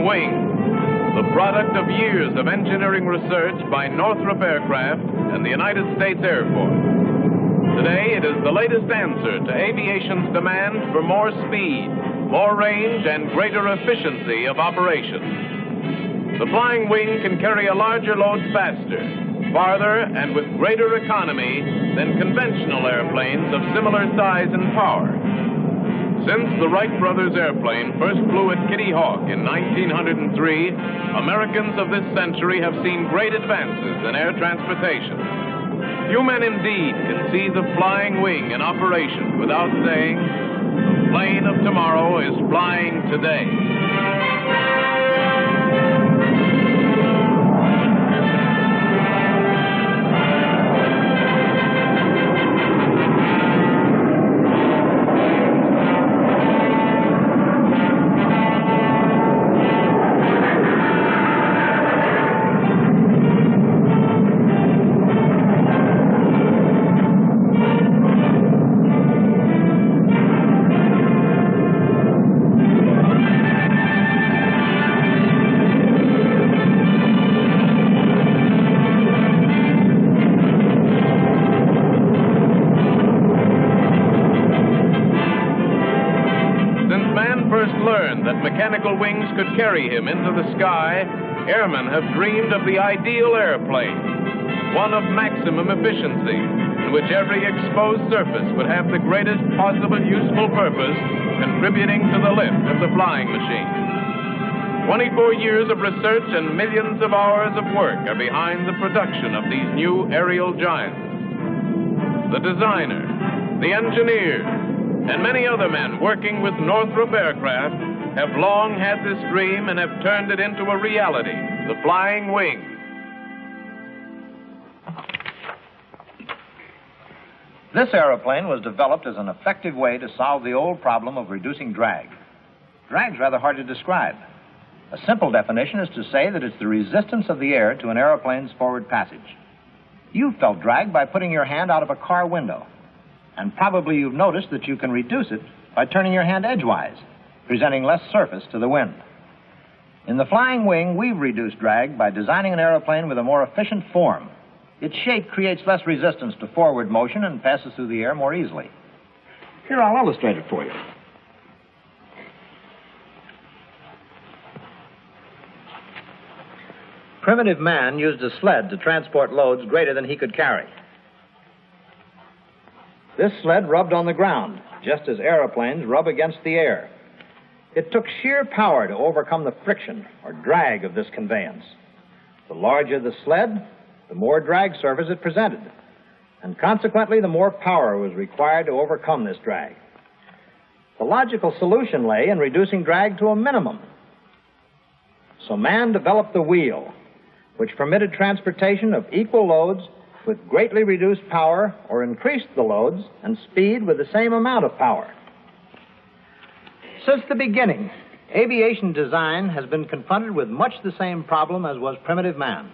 flying wing, the product of years of engineering research by Northrop Aircraft and the United States Air Force. Today, it is the latest answer to aviation's demand for more speed, more range, and greater efficiency of operation. The flying wing can carry a larger load faster, farther, and with greater economy than conventional airplanes of similar size and power. Since the Wright brothers airplane first flew at Kitty Hawk in 1903, Americans of this century have seen great advances in air transportation. Few men indeed can see the flying wing in operation without saying, the plane of tomorrow is flying today. Mechanical wings could carry him into the sky, airmen have dreamed of the ideal airplane, one of maximum efficiency, in which every exposed surface would have the greatest possible useful purpose, contributing to the lift of the flying machine. 24 years of research and millions of hours of work are behind the production of these new aerial giants. The designer, the engineer, and many other men working with Northrop Aircraft have long had this dream and have turned it into a reality, the flying wing. This aeroplane was developed as an effective way to solve the old problem of reducing drag. Drag's rather hard to describe. A simple definition is to say that it's the resistance of the air to an aeroplane's forward passage. You've felt drag by putting your hand out of a car window, and probably you've noticed that you can reduce it by turning your hand edgewise, presenting less surface to the wind. In the flying wing, we've reduced drag by designing an aeroplane with a more efficient form. Its shape creates less resistance to forward motion and passes through the air more easily. Here, I'll illustrate it for you. Primitive man used a sled to transport loads greater than he could carry. This sled rubbed on the ground, just as aeroplanes rub against the air. It took sheer power to overcome the friction or drag of this conveyance. The larger the sled, the more drag surface it presented, and consequently the more power was required to overcome this drag. The logical solution lay in reducing drag to a minimum. So man developed the wheel, which permitted transportation of equal loads with greatly reduced power, or increased the loads and speed with the same amount of power. Since the beginning, aviation design has been confronted with much the same problem as was primitive man.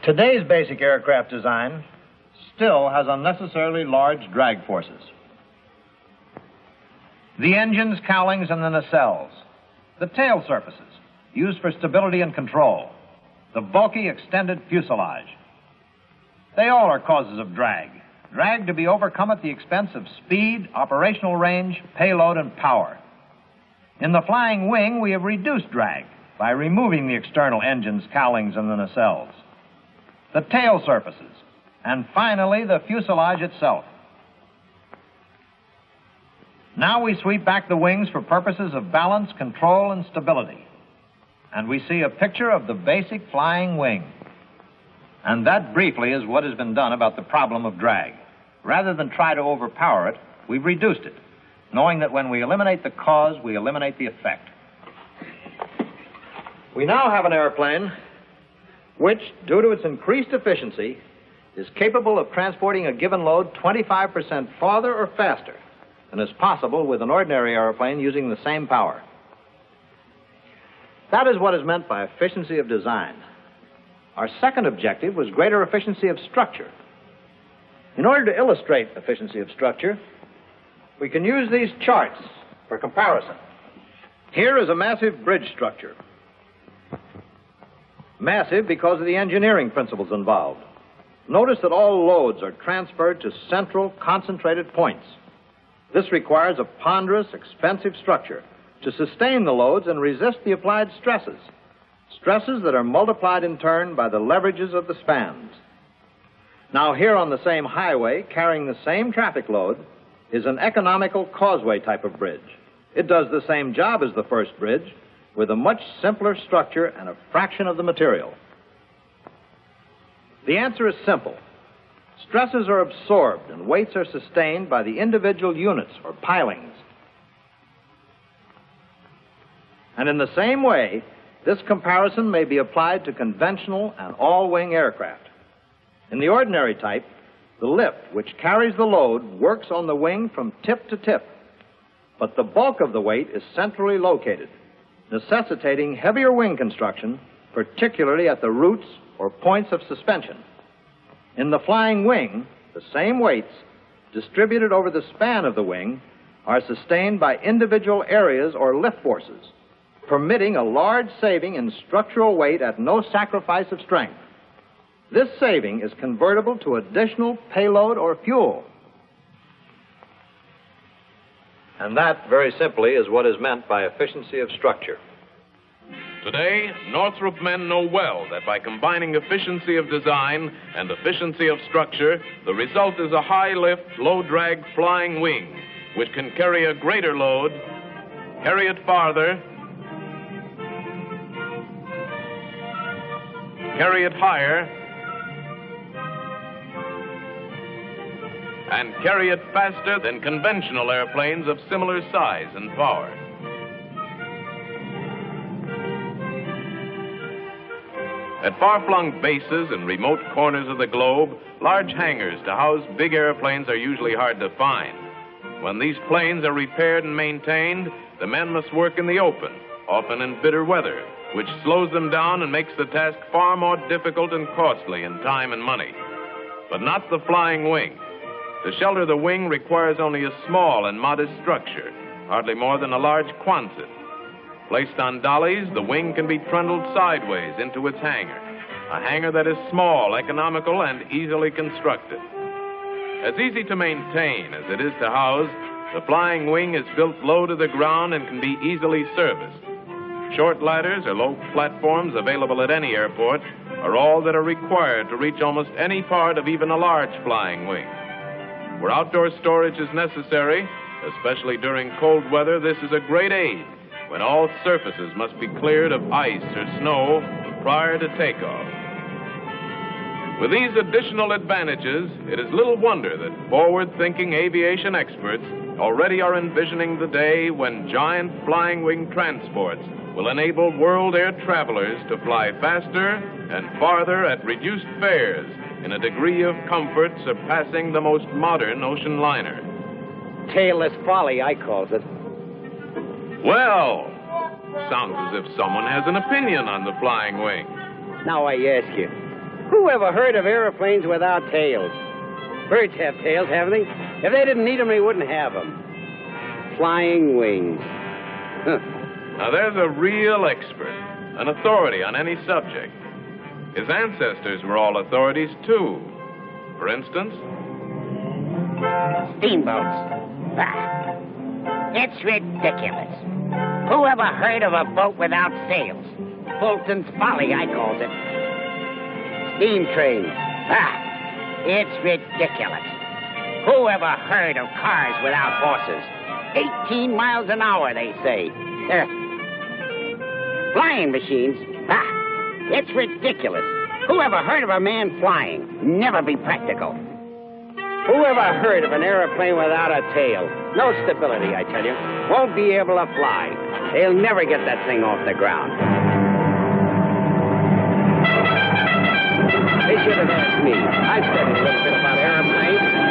Today's basic aircraft design still has unnecessarily large drag forces. The engines, cowlings, and the nacelles, the tail surfaces used for stability and control, the bulky extended fuselage. They all are causes of drag. Drag to be overcome at the expense of speed, operational range, payload, and power. In the flying wing, we have reduced drag by removing the external engines, cowlings, and the nacelles, the tail surfaces, and finally, the fuselage itself. Now we sweep back the wings for purposes of balance, control, and stability. And we see a picture of the basic flying wing. And that, briefly, is what has been done about the problem of drag. Rather than try to overpower it, we've reduced it, knowing that when we eliminate the cause, we eliminate the effect. We now have an airplane which, due to its increased efficiency, is capable of transporting a given load 25% farther or faster than is possible with an ordinary airplane using the same power. That is what is meant by efficiency of design. Our second objective was greater efficiency of structure. In order to illustrate efficiency of structure, we can use these charts for comparison. Here is a massive bridge structure. Massive because of the engineering principles involved. Notice that all loads are transferred to central, concentrated points. This requires a ponderous, expensive structure to sustain the loads and resist the applied stresses. Stresses that are multiplied in turn by the leverages of the spans. Now, here on the same highway, carrying the same traffic load, is an economical causeway type of bridge. It does the same job as the first bridge, with a much simpler structure and a fraction of the material. The answer is simple. Stresses are absorbed and weights are sustained by the individual units or pilings. And in the same way, this comparison may be applied to conventional and all-wing aircraft. In the ordinary type, the lift which carries the load works on the wing from tip to tip, but the bulk of the weight is centrally located, necessitating heavier wing construction, particularly at the roots or points of suspension. In the flying wing, the same weights, distributed over the span of the wing, are sustained by individual areas or lift forces, permitting a large saving in structural weight at no sacrifice of strength. This saving is convertible to additional payload or fuel. And that, very simply, is what is meant by efficiency of structure. Today, Northrop men know well that by combining efficiency of design and efficiency of structure, the result is a high-lift, low-drag flying wing, which can carry a greater load, carry it farther, carry it higher, and carry it faster than conventional airplanes of similar size and power. At far-flung bases and remote corners of the globe, large hangars to house big airplanes are usually hard to find. When these planes are repaired and maintained, the men must work in the open, often in bitter weather, which slows them down and makes the task far more difficult and costly in time and money. But not the flying wing. To shelter the wing requires only a small and modest structure, hardly more than a large Quonset. Placed on dollies, the wing can be trundled sideways into its hangar, a hangar that is small, economical, and easily constructed. As easy to maintain as it is to house, the flying wing is built low to the ground and can be easily serviced. Short ladders or low platforms available at any airport are all that are required to reach almost any part of even a large flying wing. Where outdoor storage is necessary, especially during cold weather, this is a great aid when all surfaces must be cleared of ice or snow prior to takeoff. With these additional advantages, it is little wonder that forward-thinking aviation experts already are envisioning the day when giant flying wing transports will enable world air travelers to fly faster and farther at reduced fares in a degree of comfort surpassing the most modern ocean liner. Tailless folly, I calls it. Well, sounds as if someone has an opinion on the flying wing. Now I ask you, who ever heard of airplanes without tails? Birds have tails, haven't they? If they didn't need them, they wouldn't have them. Flying wings. Huh. Now, there's a real expert, an authority on any subject. His ancestors were all authorities, too. For instance, steamboats. Ah, it's ridiculous. Who ever heard of a boat without sails? Fulton's folly, I calls it. Steam trains. Ah, it's ridiculous. Who ever heard of cars without horses? 18 miles an hour, they say. Flying machines. Ah, it's ridiculous. Who ever heard of a man flying? Never be practical. Who ever heard of an airplane without a tail? No stability, I tell you. Won't be able to fly. They'll never get that thing off the ground. They should have asked me. I've studied a little bit about airplanes.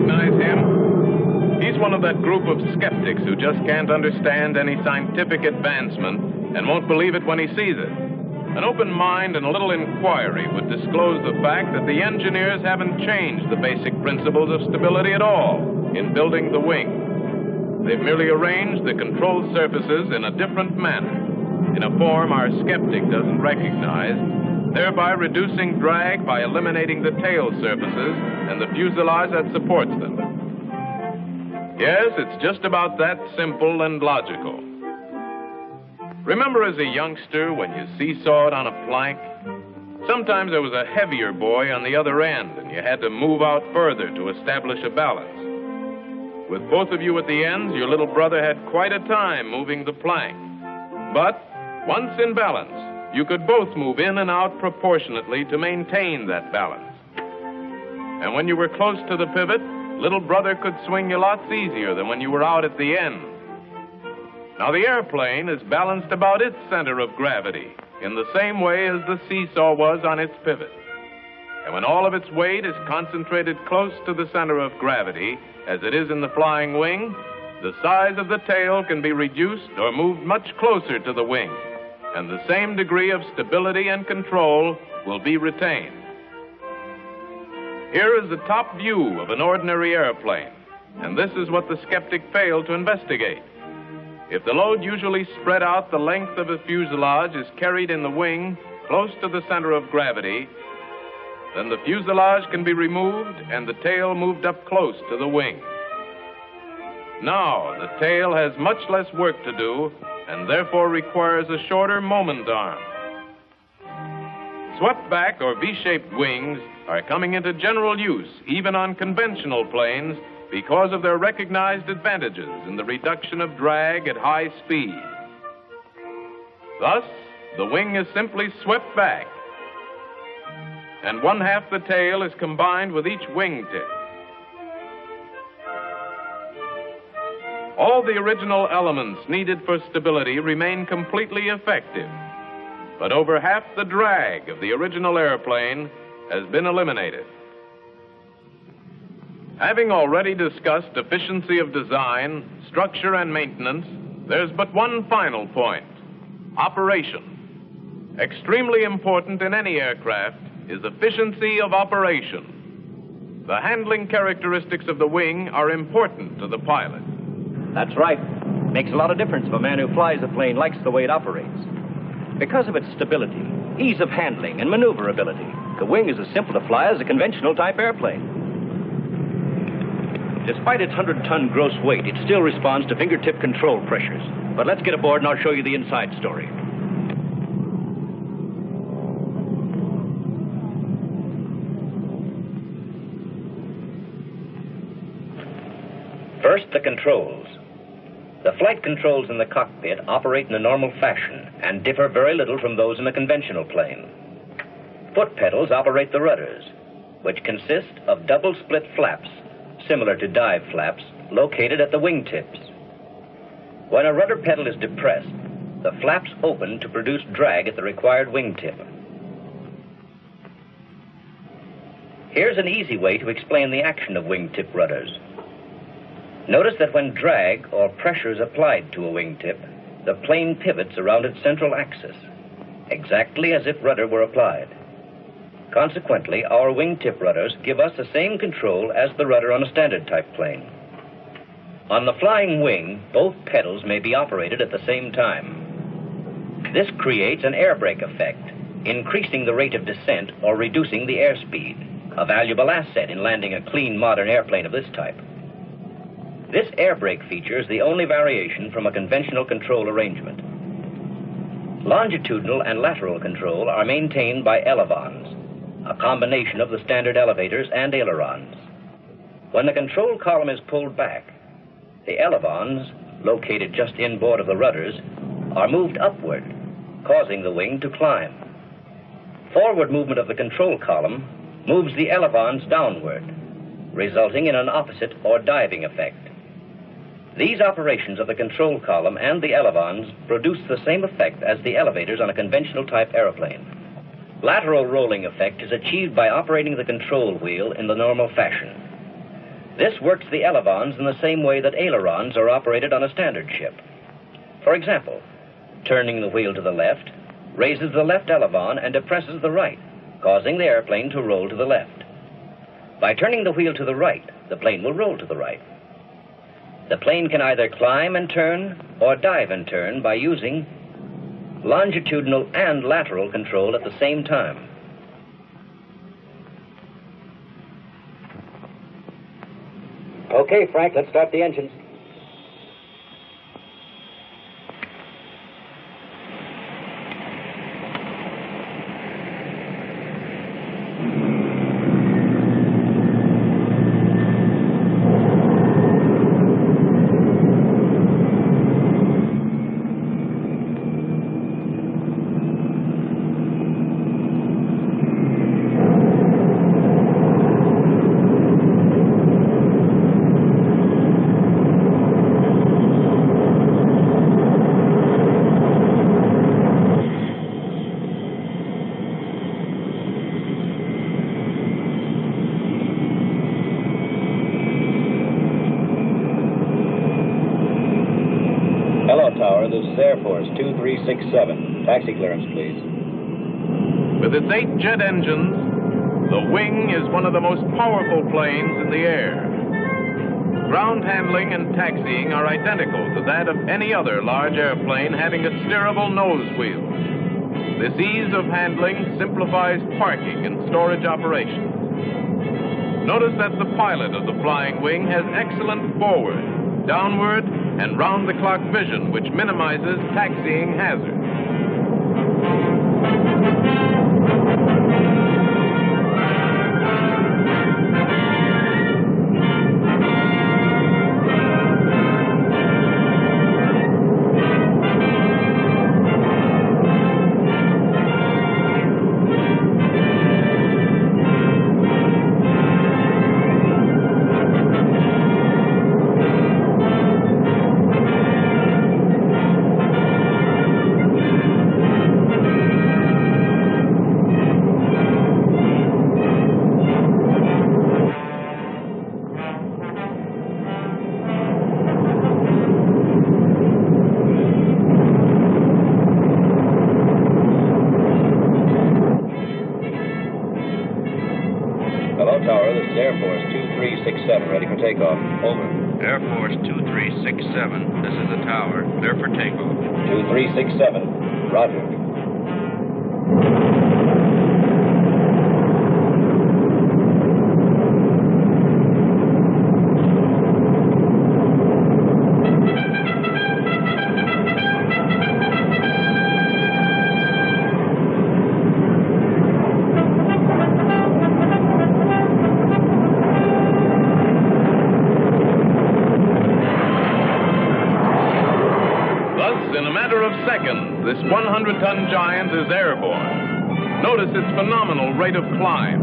recognize him? He's one of that group of skeptics who just can't understand any scientific advancement and won't believe it when he sees it. An open mind and a little inquiry would disclose the fact that the engineers haven't changed the basic principles of stability at all in building the wing. They've merely arranged the control surfaces in a different manner, in a form our skeptic doesn't recognize, thereby reducing drag by eliminating the tail surfaces and the fuselage that supports them. Yes, it's just about that simple and logical. Remember as a youngster when you seesawed on a plank? Sometimes there was a heavier boy on the other end, and you had to move out further to establish a balance. With both of you at the ends, your little brother had quite a time moving the plank. But once in balance, you could both move in and out proportionately to maintain that balance. And when you were close to the pivot, little brother could swing you lots easier than when you were out at the end. Now, the airplane is balanced about its center of gravity in the same way as the seesaw was on its pivot. And when all of its weight is concentrated close to the center of gravity, as it is in the flying wing, the size of the tail can be reduced or moved much closer to the wing, and the same degree of stability and control will be retained. Here is the top view of an ordinary airplane, and this is what the skeptic failed to investigate. If the load usually spread out the length of a fuselage is carried in the wing close to the center of gravity, then the fuselage can be removed and the tail moved up close to the wing. Now, the tail has much less work to do and therefore requires a shorter moment arm. Swept back or V-shaped wings are coming into general use even on conventional planes because of their recognized advantages in the reduction of drag at high speed. Thus, the wing is simply swept back, and one half the tail is combined with each wingtip. All the original elements needed for stability remain completely effective, but over half the drag of the original airplane has been eliminated. Having already discussed efficiency of design, structure, and maintenance, there's but one final point: operation. Extremely important in any aircraft is efficiency of operation. The handling characteristics of the wing are important to the pilot. That's right. Makes a lot of difference if a man who flies a plane likes the way it operates. Because of its stability, ease of handling, and maneuverability, the wing is as simple to fly as a conventional type airplane. Despite its 100-ton gross weight, it still responds to fingertip control pressures. But let's get aboard and I'll show you the inside story. First, the controls. The flight controls in the cockpit operate in a normal fashion and differ very little from those in a conventional plane. Foot pedals operate the rudders, which consist of double split flaps, similar to dive flaps, located at the wingtips. When a rudder pedal is depressed, the flaps open to produce drag at the required wingtip. Here's an easy way to explain the action of wingtip rudders. Notice that when drag or pressure is applied to a wingtip, the plane pivots around its central axis, exactly as if rudder were applied. Consequently, our wingtip rudders give us the same control as the rudder on a standard type plane. On the flying wing, both pedals may be operated at the same time. This creates an air brake effect, increasing the rate of descent or reducing the airspeed, a valuable asset in landing a clean modern airplane of this type. This air brake feature is the only variation from a conventional control arrangement. Longitudinal and lateral control are maintained by elevons, a combination of the standard elevators and ailerons. When the control column is pulled back, the elevons, located just inboard of the rudders, are moved upward, causing the wing to climb. Forward movement of the control column moves the elevons downward, resulting in an opposite or diving effect. These operations of the control column and the elevons produce the same effect as the elevators on a conventional type airplane. Lateral rolling effect is achieved by operating the control wheel in the normal fashion. This works the elevons in the same way that ailerons are operated on a standard ship. For example, turning the wheel to the left raises the left elevon and depresses the right, causing the airplane to roll to the left. By turning the wheel to the right, the plane will roll to the right. The plane can either climb and turn or dive and turn by using longitudinal and lateral control at the same time. Okay, Frank, let's start the engines. This is Air Force 2367. Taxi clearance, please. With its 8 jet engines, the Wing is one of the most powerful planes in the air. Ground handling and taxiing are identical to that of any other large airplane having a steerable nose wheel. This ease of handling simplifies parking and storage operations. Notice that the pilot of the Flying Wing has excellent forward, downward, and round-the-clock vision, which minimizes taxiing hazards. Tower, this is Air Force 2367, ready for takeoff. Over. Air Force 2367, this is the tower. Clear for takeoff. 2367, roger. Seconds, this 100-ton giant is airborne. Notice its phenomenal rate of climb.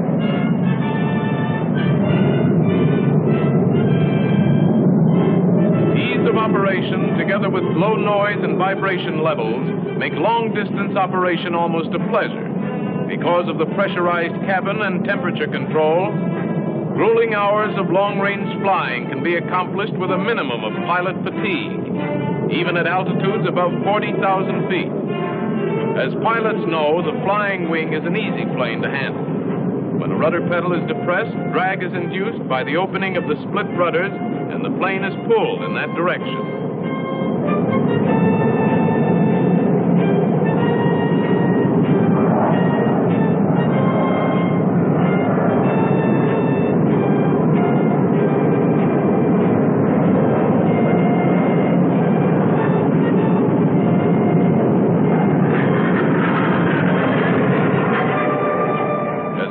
Ease of operation, together with low noise and vibration levels, make long-distance operation almost a pleasure. Because of the pressurized cabin and temperature control, grueling hours of long-range flying can be accomplished with a minimum of pilot fatigue, even at altitudes above 40,000 feet. As pilots know, the Flying Wing is an easy plane to handle. When a rudder pedal is depressed, drag is induced by the opening of the split rudders, and the plane is pulled in that direction.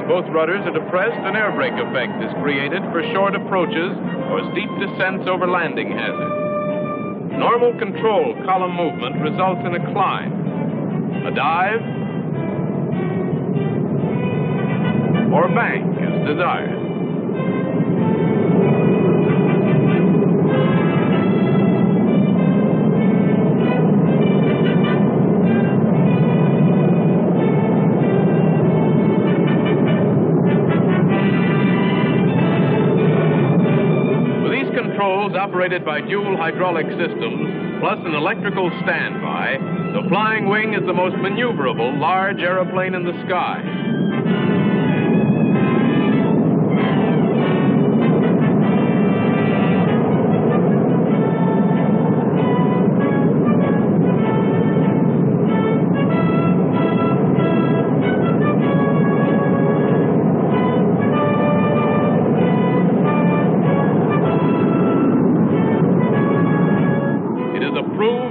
Both rudders are depressed, an air brake effect is created for short approaches or steep descents over landing hazards. Normal control column movement results in a climb, a dive, or bank as desired. controls operated by dual hydraulic systems, plus an electrical standby, the flying wing is the most maneuverable large airplane in the sky.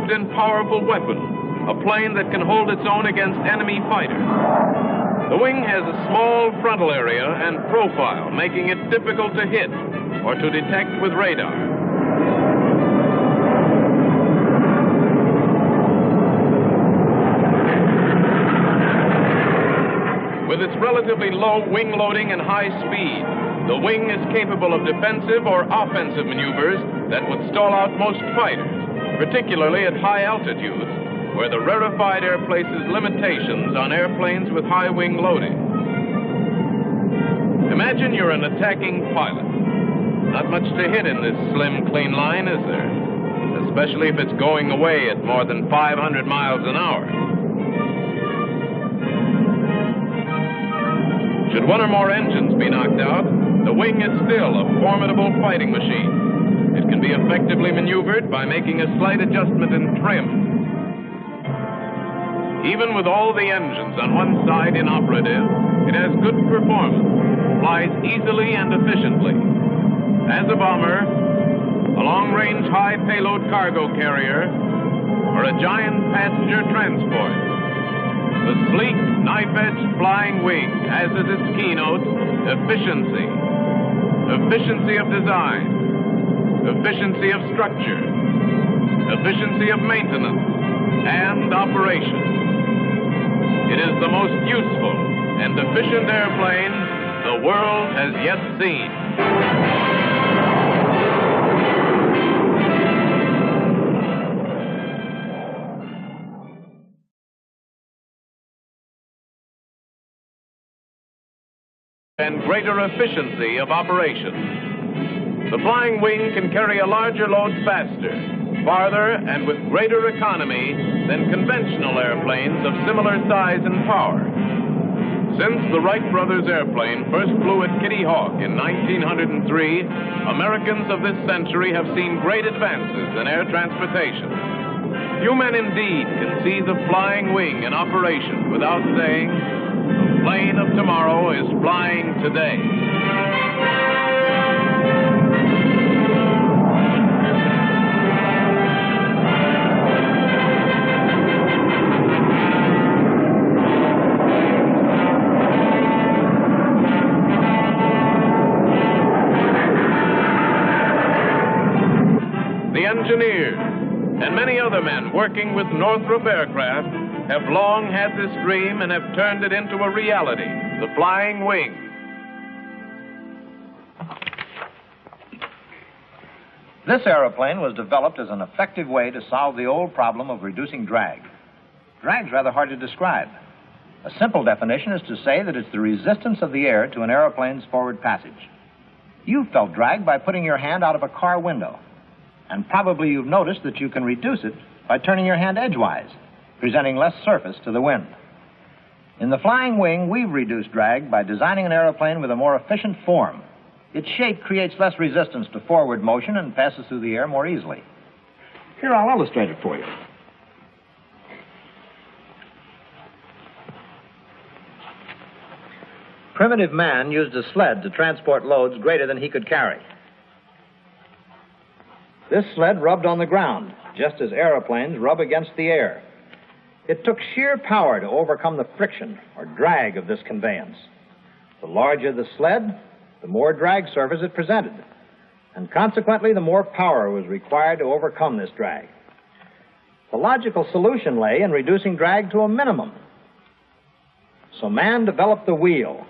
And powerful weapon, a plane that can hold its own against enemy fighters. The wing has a small frontal area and profile, making it difficult to hit or to detect with radar. With its relatively low wing loading and high speed, the wing is capable of defensive or offensive maneuvers that would stall out most fighters, particularly at high altitudes, where the rarefied air places limitations on airplanes with high wing loading. Imagine you're an attacking pilot. Not much to hit in this slim, clean line, is there? Especially if it's going away at more than 500 miles an hour. Should one or more engines be knocked out, the wing is still a formidable fighting machine. It can be effectively maneuvered by making a slight adjustment in trim. Even with all the engines on one side inoperative, it has good performance, flies easily and efficiently. As a bomber, a long-range high-payload cargo carrier, or a giant passenger transport, the sleek, knife-edged flying wing has as its keynote efficiency. Efficiency of design. Efficiency of structure, efficiency of maintenance, and operation. It is the most useful and efficient airplane the world has yet seen. And greater efficiency of operation. The flying wing can carry a larger load faster, farther, and with greater economy than conventional airplanes of similar size and power. Since the Wright brothers' airplane first flew at Kitty Hawk in 1903, Americans of this century have seen great advances in air transportation. Few men indeed can see the flying wing in operation without saying, the plane of tomorrow is flying today. Engineers and many other men working with Northrop aircraft have long had this dream and have turned it into a reality, the flying wing. This aeroplane was developed as an effective way to solve the old problem of reducing drag. Drag's rather hard to describe. A simple definition is to say that it's the resistance of the air to an aeroplane's forward passage. You've felt drag by putting your hand out of a car window. And probably you've noticed that you can reduce it by turning your hand edgewise, presenting less surface to the wind. In the flying wing, we've reduced drag by designing an aeroplane with a more efficient form. Its shape creates less resistance to forward motion and passes through the air more easily. Here, I'll illustrate it for you. Primitive man used a sled to transport loads greater than he could carry. This sled rubbed on the ground, just as aeroplanes rub against the air. It took sheer power to overcome the friction or drag of this conveyance. The larger the sled, the more drag surface it presented, and consequently the more power was required to overcome this drag. The logical solution lay in reducing drag to a minimum. So man developed the wheel,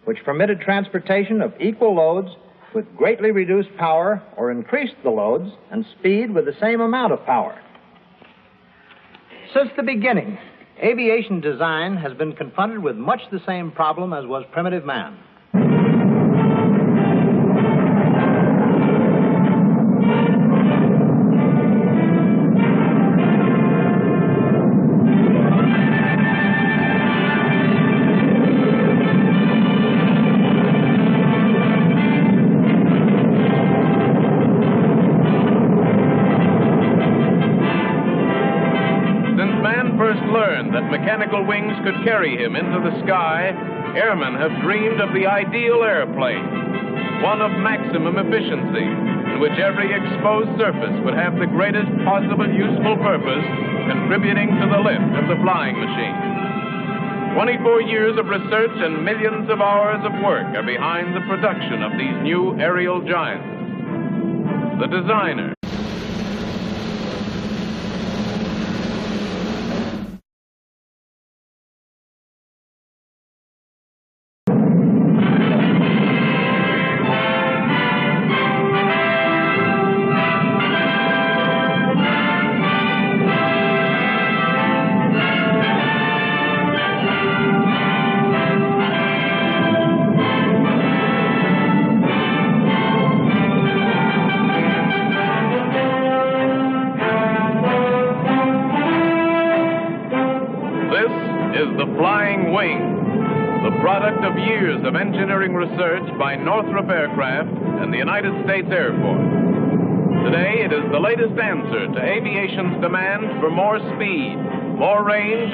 which permitted transportation of equal loads with greatly reduced power, or increased the loads and speed with the same amount of power. Since the beginning, aviation design has been confronted with much the same problem as was primitive man. man learned that mechanical wings could carry him into the sky, airmen have dreamed of the ideal airplane, one of maximum efficiency, in which every exposed surface would have the greatest possible useful purpose, contributing to the lift of the flying machine. 24 years of research and millions of hours of work are behind the production of these new aerial giants. The designer, is the flying wing, the product of years of engineering research by Northrop Aircraft and the United States Air Force. Today, it is the latest answer to aviation's demand for more speed, more range,